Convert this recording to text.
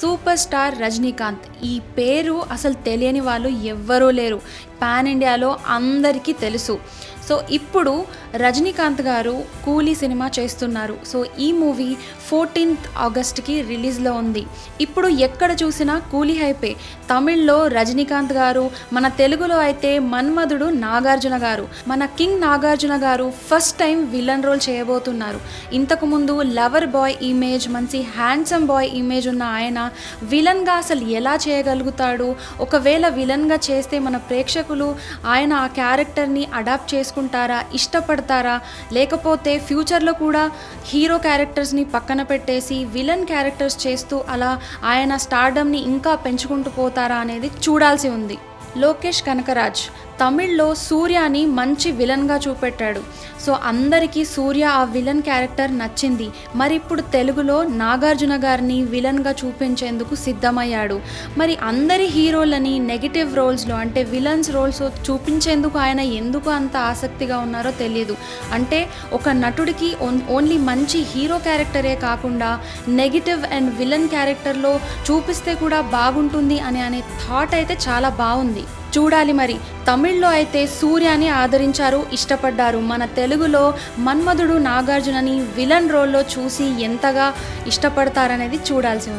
Super star Rajinikanth. ఈ పేరు అసలు తెలియని వాళ్ళు ఎవ్వరూ లేరు. పాన్ ఇండియాలో అందరికీ తెలుసు. సో ఇప్పుడు రజనీకాంత్ గారు 'కూలీ' సినిమా చేస్తున్నారు. సో ఈ మూవీ 14th ఆగస్ట్‌కి రిలీజ్‌లో ఉంది. ఇప్పుడు ఎక్కడ చూసినా 'కూలీ' హైపే. తమిళ్లో రజనీకాంత్ గారు, మన తెలుగులో అయితే మన్మధుడు నాగార్జున గారు. మన కింగ్ నాగార్జున గారు ఫస్ట్ టైం విలన్ రోల్ చేయబోతున్నారు. ఇంతకుముందు లవర్ బాయ్ ఇమేజ్, మంచి హ్యాండ్సమ్ బాయ్ ఇమేజ్ ఉన్న ఆయన విలన్గా అసలు ఎలా చేయగలుగుతాడు? ఒకవేళ విలన్గా చేస్తే మన ప్రేక్షకులు ఆయన ఆ క్యారెక్టర్ని అడాప్ట్ చేసుకుంటారా, ఇష్టపడతారా? లేకపోతే ఫ్యూచర్లో కూడా హీరో క్యారెక్టర్స్ని పక్కన పెట్టేసి విలన్ క్యారెక్టర్స్ చేస్తూ అలా ఆయన స్టార్డమ్ని ఇంకా పెంచుకుంటూ పోతారా అనేది చూడాల్సి ఉంది. లోకేష్ కనకరాజ్ తమిళ్లో సూర్యాని మంచి విలన్గా చూపెట్టాడు. సో అందరికీ సూర్య ఆ విలన్ క్యారెక్టర్ నచ్చింది. మరి ఇప్పుడు తెలుగులో నాగార్జున గారిని విలన్గా చూపించేందుకు సిద్ధమయ్యాడు. మరి అందరి హీరోలని నెగిటివ్ రోల్స్లో అంటే విలన్స్ రోల్స్ చూపించేందుకు ఆయన ఎందుకు అంత ఆసక్తిగా ఉన్నారో తెలియదు. అంటే ఒక నటుడికి ఓన్లీ మంచి హీరో క్యారెక్టరే కాకుండా నెగిటివ్ అండ్ విలన్ క్యారెక్టర్లో చూపిస్తే కూడా బాగుంటుంది అనే థాట్ అయితే చాలా బాగుంది. చూడాలి మరి. తమిళ్లో అయితే సూర్యాని ఆదరించారు, ఇష్టపడ్డారు. మన తెలుగులో మన్మధుడు నాగార్జునని విలన్ రోల్లో చూసి ఎంతగా ఇష్టపడతారనేది చూడాల్సి ఉంది.